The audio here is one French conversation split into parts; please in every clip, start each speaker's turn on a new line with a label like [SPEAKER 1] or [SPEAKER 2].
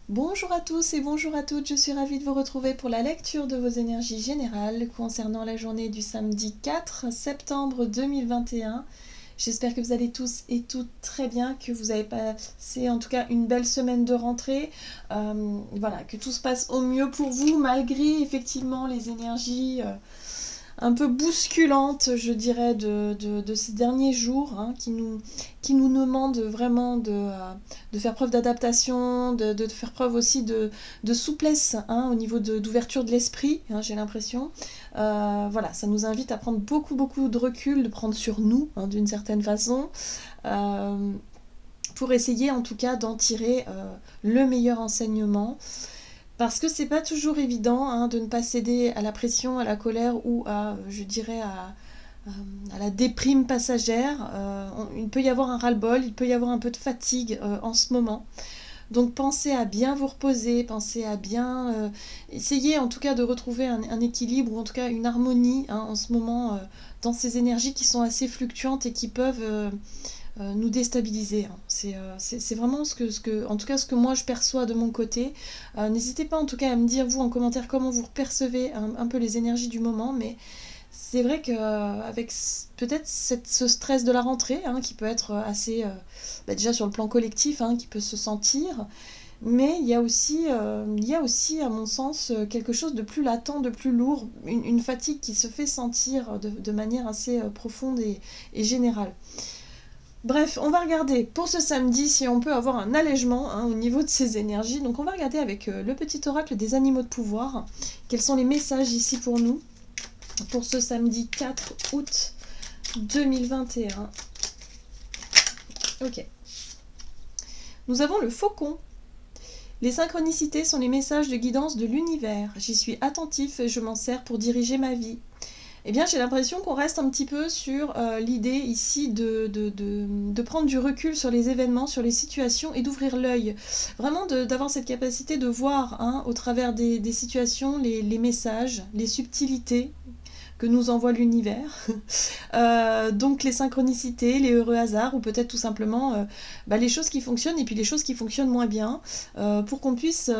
[SPEAKER 1] Bonjour à tous et bonjour à toutes, je suis ravie de vous retrouver pour la lecture de vos énergies générales concernant la journée du samedi 4 septembre 2021. J'espère que vous allez tous et toutes très bien, que vous avez passé en tout cas une belle semaine de rentrée. Voilà, que tout se passe au mieux pour vous malgré effectivement les énergies un peu bousculante, je dirais, de ces derniers jours, hein, qui nous demandent vraiment de faire preuve d'adaptation, de faire preuve aussi de souplesse, hein, au niveau d'ouverture de l'esprit, hein, j'ai l'impression. Voilà, ça nous invite à prendre beaucoup de recul, de prendre sur nous, hein, d'une certaine façon, euh, pour essayer en tout cas d'en tirer le meilleur enseignement. Parce que c'est pas toujours évident, hein, de ne pas céder à la pression, à la colère ou à, je dirais, à la déprime passagère. Il peut y avoir un ras-le-bol, il peut y avoir un peu de fatigue en ce moment. Donc pensez à bien vous reposer, pensez à bien essayer en tout cas de retrouver un équilibre ou en tout cas une harmonie, hein, en ce moment, dans ces énergies qui sont assez fluctuantes et qui peuvent nous déstabiliser, hein. C'est vraiment en tout cas ce que moi je perçois de mon côté. N'hésitez pas en tout cas à me dire vous en commentaire comment vous percevez un peu les énergies du moment, mais c'est vrai qu'avec peut-être ce stress de la rentrée, hein, qui peut être assez, déjà sur le plan collectif, hein, qui peut se sentir, mais il y a aussi à mon sens quelque chose de plus latent, de plus lourd, une fatigue qui se fait sentir de manière assez profonde et générale. Bref, on va regarder pour ce samedi si on peut avoir un allègement, hein, au niveau de ces énergies. Donc on va regarder avec le petit oracle des animaux de pouvoir quels sont les messages ici pour nous pour ce samedi 4 août 2021. Ok. Nous avons le faucon. Les synchronicités sont les messages de guidance de l'univers. J'y suis attentif et je m'en sers pour diriger ma vie. Eh bien, j'ai l'impression qu'on reste un petit peu sur l'idée ici de prendre du recul sur les événements, sur les situations et d'ouvrir l'œil. Vraiment d'avoir cette capacité de voir, hein, au travers des situations les messages, les subtilités que nous envoie l'univers. Donc les synchronicités, les heureux hasards ou peut-être tout simplement les choses qui fonctionnent et puis les choses qui fonctionnent moins bien, pour qu'on puisse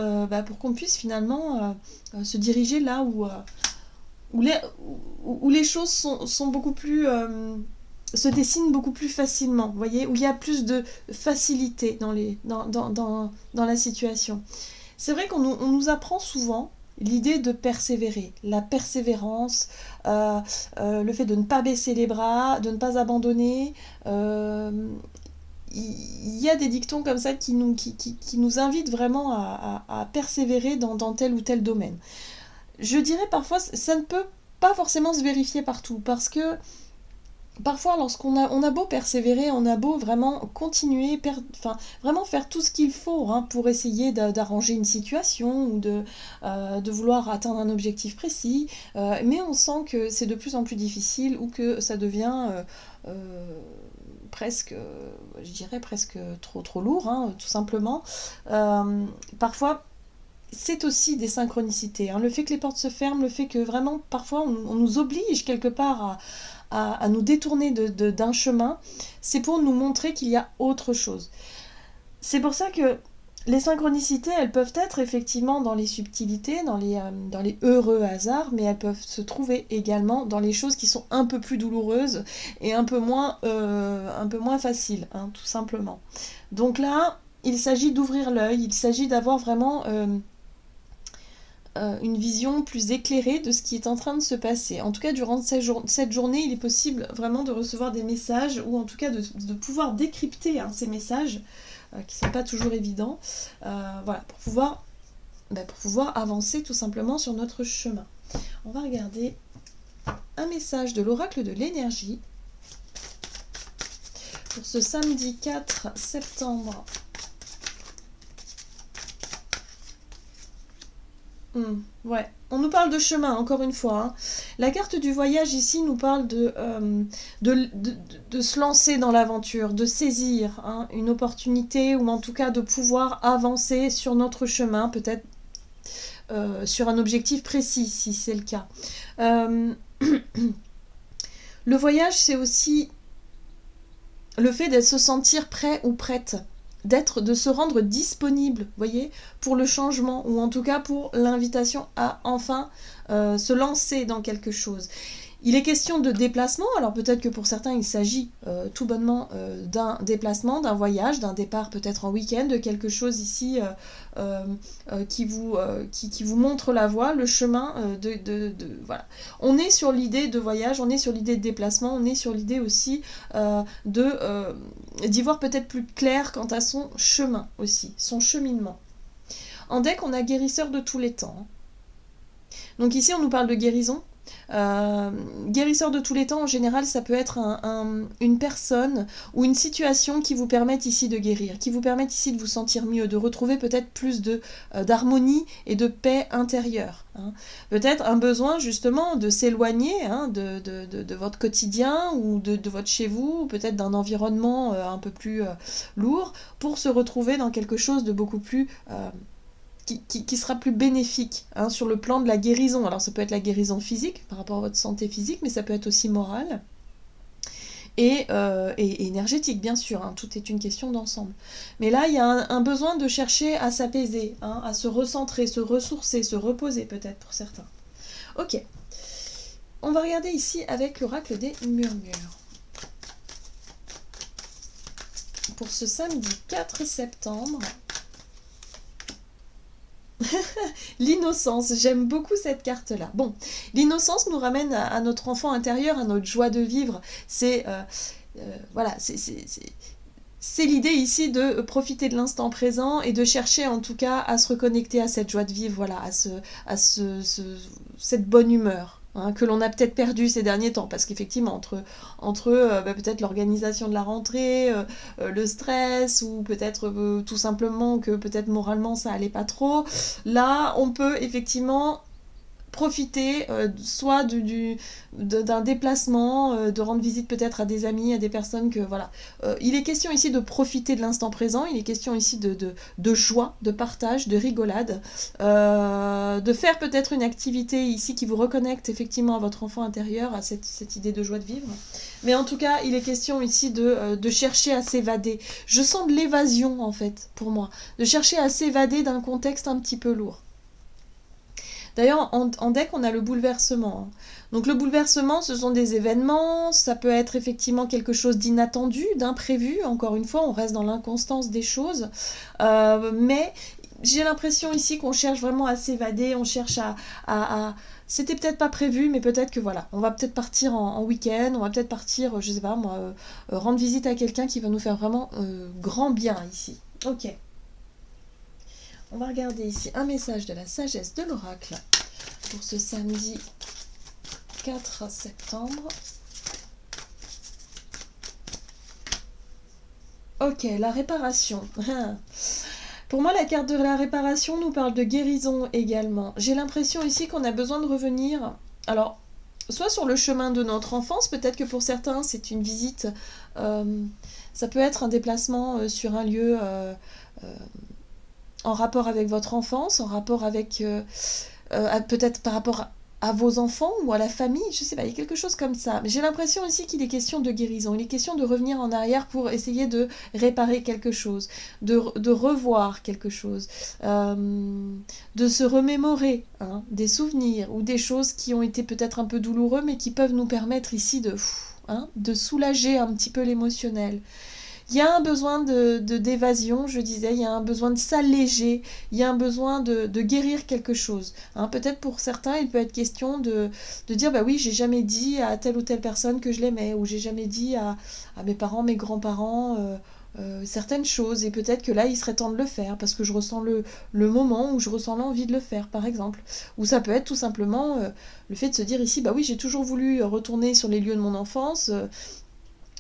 [SPEAKER 1] finalement se diriger là où les, où les choses sont beaucoup plus se dessinent beaucoup plus facilement, vous voyez, où il y a plus de facilité dans la situation. C'est vrai on nous apprend souvent l'idée de persévérer, la persévérance, le fait de ne pas baisser les bras, de ne pas abandonner. Il y a des dictons comme ça qui nous invitent vraiment à persévérer dans tel ou tel domaine. Je dirais parfois, ça ne peut pas forcément se vérifier partout, parce que parfois on a beau persévérer, on a beau vraiment continuer, vraiment faire tout ce qu'il faut, hein, pour essayer d'arranger une situation ou de vouloir atteindre un objectif précis, mais on sent que c'est de plus en plus difficile ou que ça devient presque, je dirais presque trop lourd, hein, tout simplement. Parfois c'est aussi des synchronicités, hein. Le fait que les portes se ferment, le fait que vraiment parfois on nous oblige quelque part à nous détourner d'un chemin, c'est pour nous montrer qu'il y a autre chose. C'est pour ça que les synchronicités, elles peuvent être effectivement dans les subtilités, dans les heureux hasards, mais elles peuvent se trouver également dans les choses qui sont un peu plus douloureuses et un peu moins faciles, hein, tout simplement. Donc là, il s'agit d'ouvrir l'œil, il s'agit d'avoir vraiment une vision plus éclairée de ce qui est en train de se passer. En tout cas, durant cette journée, il est possible vraiment de recevoir des messages, ou en tout cas de pouvoir décrypter, hein, ces messages, qui ne sont pas toujours évidents, voilà, pour pouvoir avancer tout simplement sur notre chemin. On va regarder un message de l'oracle de l'énergie pour ce samedi 4 septembre. Ouais, on nous parle de chemin, encore une fois, hein. La carte du voyage ici nous parle de se lancer dans l'aventure, de saisir, hein, une opportunité ou en tout cas de pouvoir avancer sur notre chemin, peut-être sur un objectif précis si c'est le cas. Le voyage, c'est aussi le fait de se sentir prêt ou prête de se rendre disponible, voyez, pour le changement, ou en tout cas pour l'invitation à enfin se lancer dans quelque chose. Il est question de déplacement, alors peut-être que pour certains il s'agit tout bonnement d'un déplacement, d'un voyage, d'un départ peut-être en week-end, de quelque chose ici qui vous montre la voie, le chemin voilà. On est sur l'idée de voyage, on est sur l'idée de déplacement, on est sur l'idée aussi d'y voir peut-être plus clair quant à son chemin aussi, son cheminement. En deck, on a guérisseur de tous les temps. Donc ici, on nous parle de guérison. Guérisseur de tous les temps, en général, ça peut être une personne ou une situation qui vous permettent ici de guérir, qui vous permettent ici de vous sentir mieux, de retrouver peut-être plus d'harmonie et de paix intérieure. Hein. Peut-être un besoin justement de s'éloigner de votre quotidien ou de votre chez vous, ou peut-être d'un environnement un peu plus lourd, pour se retrouver dans quelque chose de beaucoup plus... Qui sera plus bénéfique sur le plan de la guérison. Alors ça peut être la guérison physique par rapport à votre santé physique, mais ça peut être aussi morale et énergétique, bien sûr. Hein, tout est une question d'ensemble. Mais là, il y a un besoin de chercher à s'apaiser, à se recentrer, se ressourcer, se reposer peut-être pour certains. Ok. On va regarder ici avec l'oracle des murmures. Pour ce samedi 4 septembre... L'innocence, j'aime beaucoup cette carte-là. Bon, l'innocence nous ramène à notre enfant intérieur, à notre joie de vivre. C'est voilà, c'est l'idée ici de profiter de l'instant présent et de chercher en tout cas à se reconnecter à cette joie de vivre, voilà, cette bonne humeur. Hein, que l'on a peut-être perdu ces derniers temps, parce qu'effectivement, entre peut-être l'organisation de la rentrée, le stress, ou peut-être tout simplement que peut-être moralement ça allait pas trop, là on peut effectivement profiter soit d'un déplacement, de rendre visite peut-être à des amis, à des personnes que voilà. Il est question ici de profiter de l'instant présent, il est question ici de joie, de partage, de rigolade, de faire peut-être une activité ici qui vous reconnecte effectivement à votre enfant intérieur, à cette idée de joie de vivre. Mais en tout cas, il est question ici de chercher à s'évader. Je sens de l'évasion en fait, pour moi, de chercher à s'évader d'un contexte un petit peu lourd. D'ailleurs, en deck, on a le bouleversement. Donc le bouleversement, ce sont des événements, ça peut être effectivement quelque chose d'inattendu, d'imprévu. Encore une fois, on reste dans l'inconstance des choses. Mais j'ai l'impression ici qu'on cherche vraiment à s'évader, on cherche à... C'était peut-être pas prévu, mais peut-être que voilà, on va peut-être partir en week-end, on va peut-être partir, je sais pas moi, rendre visite à quelqu'un qui va nous faire vraiment grand bien ici. Ok. On va regarder ici un message de la sagesse de l'oracle pour ce samedi 4 septembre. Ok, la réparation. Pour moi, la carte de la réparation nous parle de guérison également. J'ai l'impression ici qu'on a besoin de revenir... Alors, soit sur le chemin de notre enfance, peut-être que pour certains, c'est une visite... ça peut être un déplacement sur un lieu... en rapport avec votre enfance, en rapport avec peut-être par rapport à vos enfants ou à la famille, je sais pas, il y a quelque chose comme ça. Mais j'ai l'impression ici qu'il est question de guérison, il est question de revenir en arrière pour essayer de réparer quelque chose, de revoir quelque chose, de se remémorer des souvenirs ou des choses qui ont été peut-être un peu douloureux mais qui peuvent nous permettre ici de soulager un petit peu l'émotionnel. Il y a un besoin d'évasion, je disais, il y a un besoin de s'alléger, il y a un besoin de guérir quelque chose. Peut-être pour certains, il peut être question de dire, bah oui, j'ai jamais dit à telle ou telle personne que je l'aimais, ou j'ai jamais dit à mes parents, mes grands-parents certaines choses, et peut-être que là, il serait temps de le faire, parce que je ressens le moment où je ressens l'envie de le faire, par exemple. Ou ça peut être tout simplement le fait de se dire ici, bah oui, j'ai toujours voulu retourner sur les lieux de mon enfance,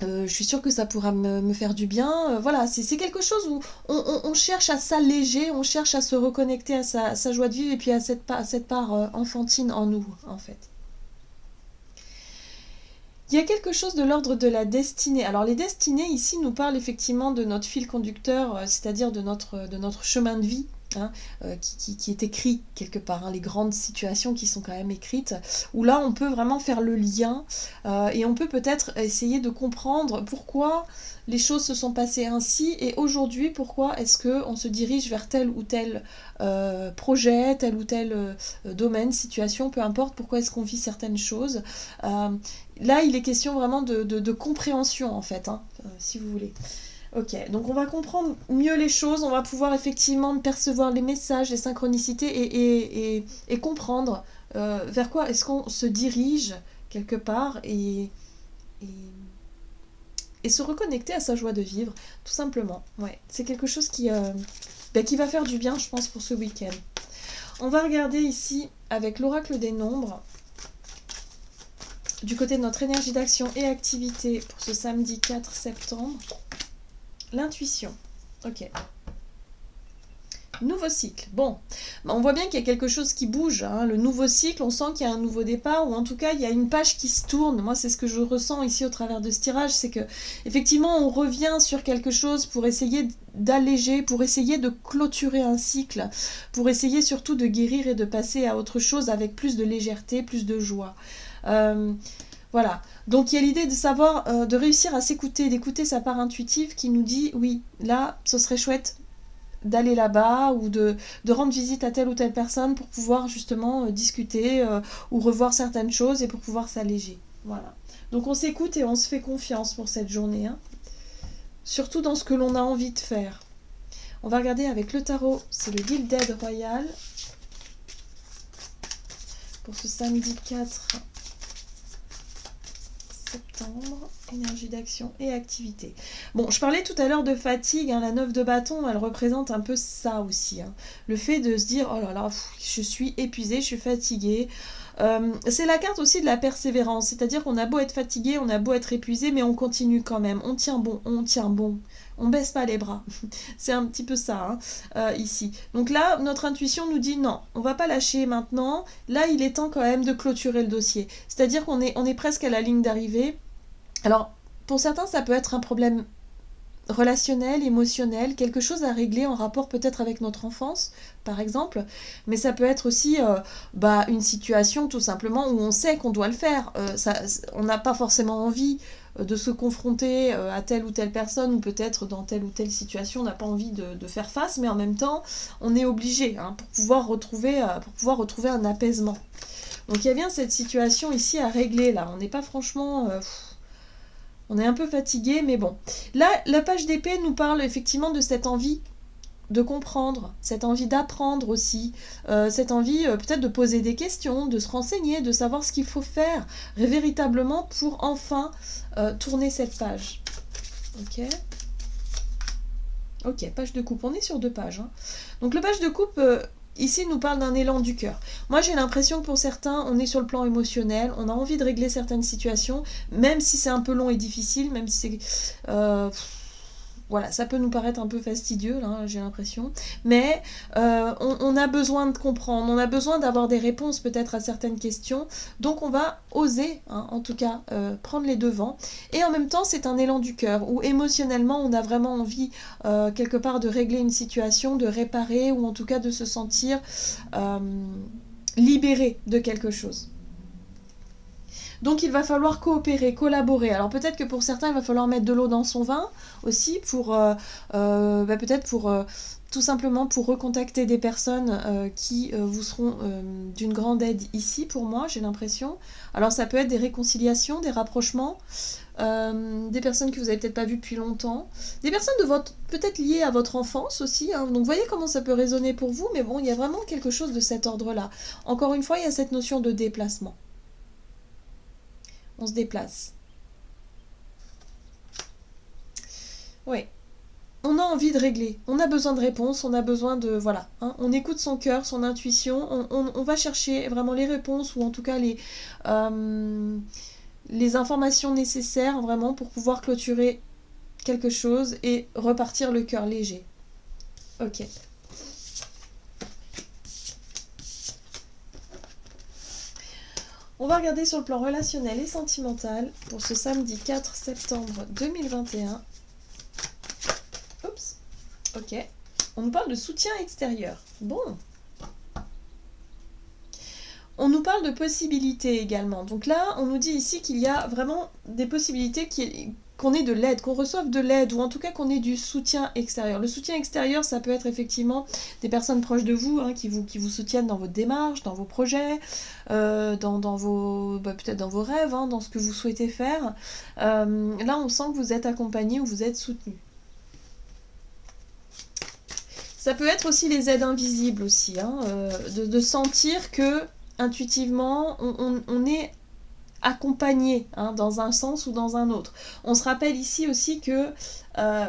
[SPEAKER 1] je suis sûre que ça pourra me faire du bien. Voilà, c'est quelque chose où on cherche à s'alléger, on cherche à se reconnecter à sa joie de vivre et puis à cette part enfantine en nous, en fait. Il y a quelque chose de l'ordre de la destinée. Alors les destinées ici nous parlent effectivement de notre fil conducteur, c'est-à-dire de notre chemin de vie. hein, qui est écrit quelque part, hein, les grandes situations qui sont quand même écrites, où là on peut vraiment faire le lien et on peut peut-être essayer de comprendre pourquoi les choses se sont passées ainsi et aujourd'hui pourquoi est-ce qu'on se dirige vers tel ou tel projet, tel ou tel domaine, situation, peu importe pourquoi est-ce qu'on vit certaines choses. Là il est question vraiment de compréhension en fait, hein, si vous voulez. Ok, donc on va comprendre mieux les choses, on va pouvoir effectivement percevoir les messages, les synchronicités et comprendre vers quoi est-ce qu'on se dirige quelque part et, et se reconnecter à sa joie de vivre, tout simplement. Ouais, c'est quelque chose qui va faire du bien, je pense, pour ce week-end. On va regarder ici avec l'oracle des nombres, du côté de notre énergie d'action et activité pour ce samedi 4 septembre. L'intuition. Ok. Nouveau cycle. Bon, on voit bien qu'il y a quelque chose qui bouge. Hein. Le nouveau cycle, on sent qu'il y a un nouveau départ, ou en tout cas, il y a une page qui se tourne. Moi, c'est ce que je ressens ici au travers de ce tirage, c'est que effectivement, on revient sur quelque chose pour essayer d'alléger, pour essayer de clôturer un cycle, pour essayer surtout de guérir et de passer à autre chose avec plus de légèreté, plus de joie. Voilà, donc il y a l'idée de savoir, de réussir à s'écouter, d'écouter sa part intuitive qui nous dit oui, là, ce serait chouette d'aller là-bas ou de rendre visite à telle ou telle personne pour pouvoir justement discuter ou revoir certaines choses et pour pouvoir s'alléger. Voilà. Donc on s'écoute et on se fait confiance pour cette journée, hein. Surtout dans ce que l'on a envie de faire. On va regarder avec le tarot, c'est le Gilded Royal pour ce samedi 4 septembre, énergie d'action et activité. Bon, je parlais tout à l'heure de fatigue, hein, la 9 de bâton, elle représente un peu ça aussi. Hein. Le fait de se dire, oh là là, je suis épuisée, je suis fatiguée. C'est la carte aussi de la persévérance, c'est-à-dire qu'on a beau être fatigué, on a beau être épuisé, mais on continue quand même, on tient bon, on baisse pas les bras. C'est un petit peu ça, hein, ici. Donc là, notre intuition nous dit non, on va pas lâcher maintenant, là il est temps quand même de clôturer le dossier. C'est-à-dire qu'on est presque à la ligne d'arrivée. Alors, pour certains, ça peut être un problème relationnel, émotionnel, quelque chose à régler en rapport peut-être avec notre enfance, par exemple, mais ça peut être aussi une situation tout simplement où on sait qu'on doit le faire. On n'a pas forcément envie de se confronter à telle ou telle personne ou peut-être dans telle ou telle situation, on n'a pas envie de faire face, mais en même temps, on est obligé hein, pour pouvoir retrouver un apaisement. Donc il y a bien cette situation ici à régler là, on n'est pas franchement... on est un peu fatigué, mais bon. Là, la page d'épée nous parle effectivement de cette envie de comprendre, cette envie d'apprendre aussi, cette envie peut-être de poser des questions, de se renseigner, de savoir ce qu'il faut faire véritablement pour enfin tourner cette page. Ok. Ok, page de coupe. On est sur 2 pages. Hein. Donc le page de coupe... ici, il nous parle d'un élan du cœur. Moi, j'ai l'impression que pour certains, on est sur le plan émotionnel, on a envie de régler certaines situations, même si c'est un peu long et difficile, même si c'est... voilà, ça peut nous paraître un peu fastidieux, là, j'ai l'impression. Mais on a besoin de comprendre, on a besoin d'avoir des réponses peut-être à certaines questions. Donc on va oser, hein, en tout cas, prendre les devants. Et en même temps, c'est un élan du cœur, où émotionnellement, on a vraiment envie, quelque part, de régler une situation, de réparer, ou en tout cas de se sentir libéré de quelque chose. Donc il va falloir coopérer, collaborer. Alors peut-être que pour certains, il va falloir mettre de l'eau dans son vin aussi pour peut-être pour tout simplement pour recontacter des personnes qui vous seront d'une grande aide ici pour moi, j'ai l'impression. Alors ça peut être des réconciliations, des rapprochements, des personnes que vous n'avez peut-être pas vues depuis longtemps, des personnes de votre peut-être liées à votre enfance aussi. Hein. Donc voyez comment ça peut résonner pour vous, mais bon, il y a vraiment quelque chose de cet ordre-là. Encore une fois, il y a cette notion de déplacement. On se déplace. Oui. On a envie de régler, on a besoin de réponses, on a besoin de... Voilà, hein, on écoute son cœur, son intuition, on va chercher vraiment les réponses ou en tout cas les informations nécessaires vraiment pour pouvoir clôturer quelque chose et repartir le cœur léger. Ok. On va regarder sur le plan relationnel et sentimental pour ce samedi 4 septembre 2021. Oups. Ok. On nous parle de soutien extérieur. Bon. On nous parle de possibilités également. Donc là, on nous dit ici qu'il y a vraiment des possibilités qu'on ait de l'aide, qu'on reçoive de l'aide, ou en tout cas qu'on ait du soutien extérieur. Le soutien extérieur, ça peut être effectivement des personnes proches de vous, hein, qui vous soutiennent dans votre démarche, dans vos projets, dans vos, peut-être dans vos rêves, hein, dans ce que vous souhaitez faire. Là, on sent que vous êtes accompagné ou vous êtes soutenu. Ça peut être aussi les aides invisibles aussi, hein, de sentir que intuitivement, on est accompagné, hein, dans un sens ou dans un autre. On se rappelle ici aussi que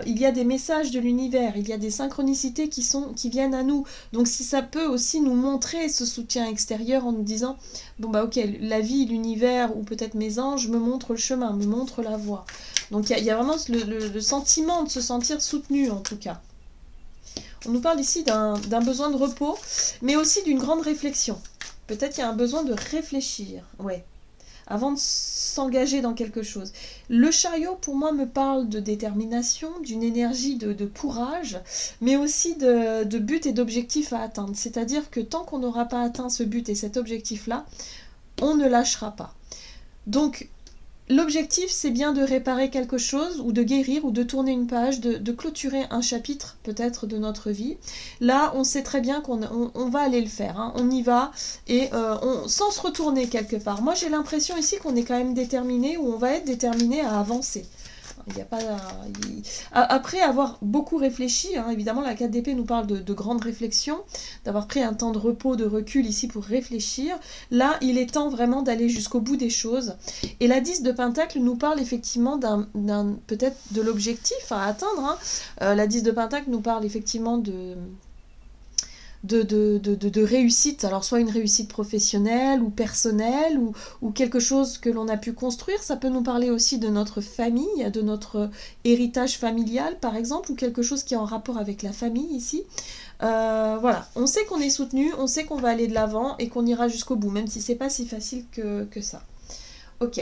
[SPEAKER 1] il y a des messages de l'univers, il y a des synchronicités qui viennent à nous. Donc si ça peut aussi nous montrer ce soutien extérieur en nous disant, bon bah ok, la vie, l'univers ou peut-être mes anges me montrent le chemin, me montrent la voie. Donc il y a vraiment le sentiment de se sentir soutenu en tout cas. On nous parle ici d'un besoin de repos, mais aussi d'une grande réflexion. Peut-être qu'il y a un besoin de réfléchir, ouais, avant de s'engager dans quelque chose. Le chariot, pour moi, me parle de détermination, d'une énergie de courage, mais aussi de but et d'objectif à atteindre. C'est-à-dire que tant qu'on n'aura pas atteint ce but et cet objectif-là, on ne lâchera pas. Donc, l'objectif, c'est bien de réparer quelque chose, ou de guérir, ou de tourner une page, de clôturer un chapitre, peut-être, de notre vie. Là, on sait très bien qu'on va aller le faire, hein. On y va, et sans se retourner quelque part. Moi, j'ai l'impression ici qu'on est quand même déterminé, ou on va être déterminé à avancer. Il n'y a pas... Après avoir beaucoup réfléchi, hein, évidemment la 4 d'épée nous parle de grandes réflexions, d'avoir pris un temps de repos, de recul ici pour réfléchir. Là, il est temps vraiment d'aller jusqu'au bout des choses. Et la 10 de Pentacle nous parle effectivement peut-être de l'objectif à atteindre, hein. La 10 de Pentacle nous parle effectivement de réussite, alors soit une réussite professionnelle ou personnelle ou quelque chose que l'on a pu construire. Ça peut nous parler aussi de notre famille, de notre héritage familial par exemple, ou quelque chose qui est en rapport avec la famille ici. Voilà, on sait qu'on est soutenu, on sait qu'on va aller de l'avant et qu'on ira jusqu'au bout, même si c'est pas si facile que ça. Ok,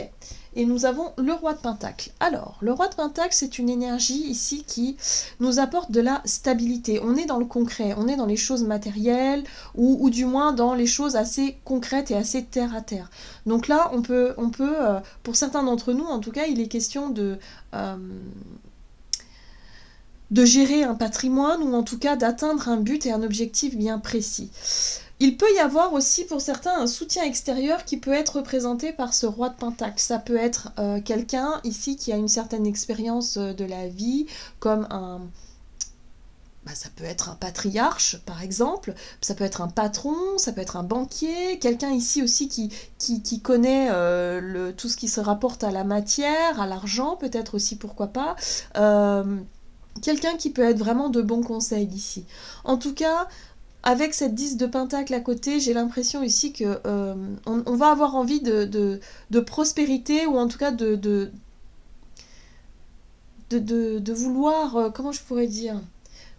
[SPEAKER 1] et nous avons le roi de Pentacle. Alors, le roi de Pentacle, c'est une énergie ici qui nous apporte de la stabilité. On est dans le concret, on est dans les choses matérielles, ou du moins dans les choses assez concrètes et assez terre à terre. Donc là, on peut pour certains d'entre nous, en tout cas, il est question de gérer un patrimoine, ou en tout cas d'atteindre un but et un objectif bien précis. Il peut y avoir aussi pour certains un soutien extérieur qui peut être représenté par ce roi de Pentacle. Ça peut être quelqu'un ici qui a une certaine expérience de la vie, comme ça peut être un patriarche par exemple, ça peut être un patron, ça peut être un banquier, quelqu'un ici aussi qui connaît tout ce qui se rapporte à la matière, à l'argent peut-être aussi, pourquoi pas. Quelqu'un qui peut être vraiment de bons conseils ici. En tout cas, avec cette 10 de Pentacle à côté, j'ai l'impression ici que on va avoir envie de prospérité, ou en tout cas de vouloir, comment je pourrais dire,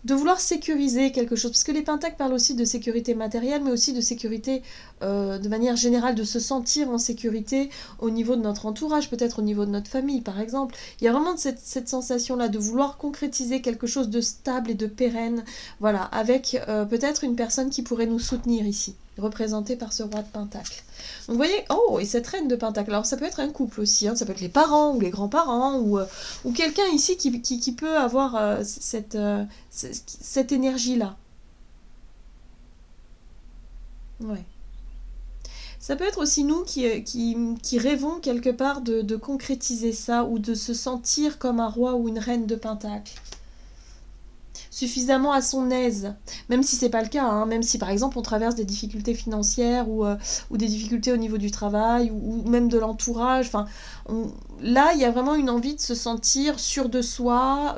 [SPEAKER 1] de vouloir sécuriser quelque chose, parce que les pentacles parlent aussi de sécurité matérielle, mais aussi de sécurité de manière générale, de se sentir en sécurité au niveau de notre entourage, peut-être au niveau de notre famille par exemple. Il y a vraiment cette sensation-là de vouloir concrétiser quelque chose de stable et de pérenne, voilà, avec peut-être une personne qui pourrait nous soutenir ici, représentée par ce roi de Pentacle. Donc vous voyez, oh, et cette reine de Pentacle, alors ça peut être un couple aussi, hein, ça peut être les parents ou les grands-parents, ou quelqu'un ici qui peut avoir cette énergie-là. Ouais. Ça peut être aussi nous qui rêvons quelque part de concrétiser ça, ou de se sentir comme un roi ou une reine de Pentacle, suffisamment à son aise, même si c'est pas le cas, hein, même si par exemple on traverse des difficultés financières, ou des difficultés au niveau du travail, ou même de l'entourage. Enfin, là il y a vraiment une envie de se sentir sûr de soi,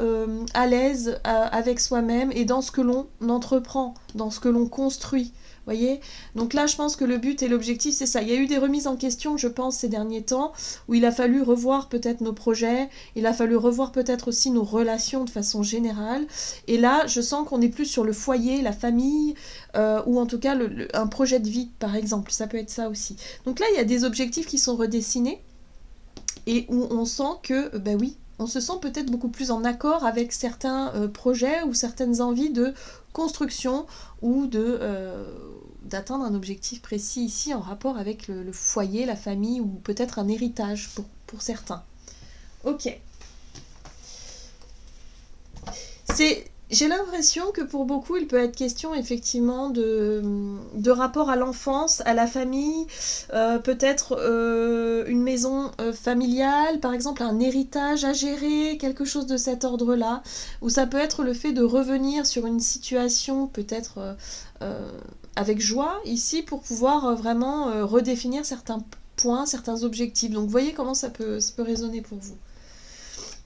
[SPEAKER 1] à l'aise avec soi-même et dans ce que l'on entreprend, dans ce que l'on construit. Voyez, donc là je pense que le but et l'objectif c'est ça. Il y a eu des remises en question, je pense, ces derniers temps, où il a fallu revoir peut-être nos projets, il a fallu revoir peut-être aussi nos relations de façon générale, et là je sens qu'on est plus sur le foyer, la famille, ou en tout cas un projet de vie par exemple, ça peut être ça aussi. Donc là il y a des objectifs qui sont redessinés, et où on sent que, oui, on se sent peut-être beaucoup plus en accord avec certains projets ou certaines envies de construction ou d'atteindre un objectif précis ici en rapport avec le foyer, la famille ou peut-être un héritage pour certains. Ok. J'ai l'impression que pour beaucoup, il peut être question effectivement de rapport à l'enfance, à la famille, peut-être une maison familiale, par exemple un héritage à gérer, quelque chose de cet ordre-là, ou ça peut être le fait de revenir sur une situation peut-être avec joie ici pour pouvoir vraiment redéfinir certains points, certains objectifs. Donc vous voyez comment ça peut résonner pour vous.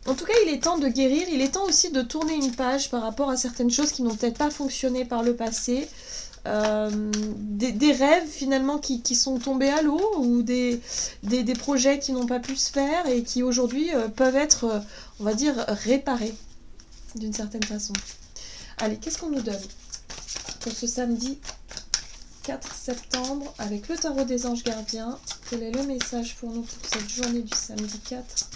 [SPEAKER 1] En tout cas, il est temps de guérir, il est temps aussi de tourner une page par rapport à certaines choses qui n'ont peut-être pas fonctionné par le passé. Des rêves finalement qui sont tombés à l'eau ou des projets qui n'ont pas pu se faire et qui aujourd'hui peuvent être, on va dire, réparés d'une certaine façon. Allez, qu'est-ce qu'on nous donne pour ce samedi 4 septembre avec le tarot des anges gardiens? Quel est le message pour nous pour cette journée du samedi 4?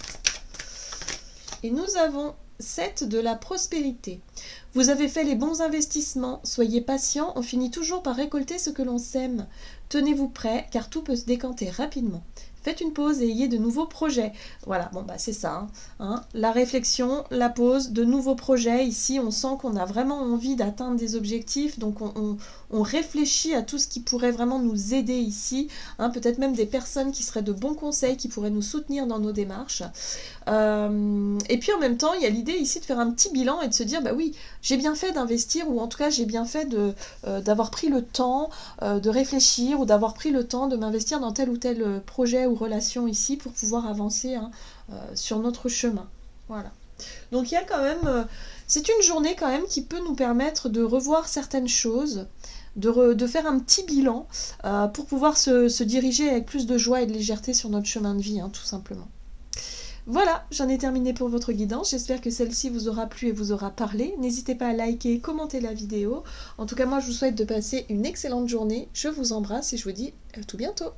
[SPEAKER 1] Et nous avons 7 de la prospérité. Vous avez fait les bons investissements, soyez patient, on finit toujours par récolter ce que l'on sème. Tenez-vous prêts, car tout peut se décanter rapidement. Faites une pause et ayez de nouveaux projets. Voilà, bon bah c'est ça. La réflexion, la pause, de nouveaux projets. Ici, on sent qu'on a vraiment envie d'atteindre des objectifs, donc on réfléchit à tout ce qui pourrait vraiment nous aider ici. Peut-être même des personnes qui seraient de bons conseils, qui pourraient nous soutenir dans nos démarches. Et puis en même temps, il y a l'idée ici de faire un petit bilan et de se dire, bah oui, j'ai bien fait d'investir, ou en tout cas j'ai bien fait d'avoir pris le temps de réfléchir, ou d'avoir pris le temps de m'investir dans tel ou tel projet ou relation ici pour pouvoir avancer sur notre chemin. Voilà. Donc il y a quand même, c'est une journée quand même qui peut nous permettre de revoir certaines choses, de faire un petit bilan pour pouvoir se diriger avec plus de joie et de légèreté sur notre chemin de vie, tout simplement. Voilà, j'en ai terminé pour votre guidance. J'espère que celle-ci vous aura plu et vous aura parlé. N'hésitez pas à liker, commenter la vidéo. En tout cas, moi, je vous souhaite de passer une excellente journée. Je vous embrasse et je vous dis à tout bientôt.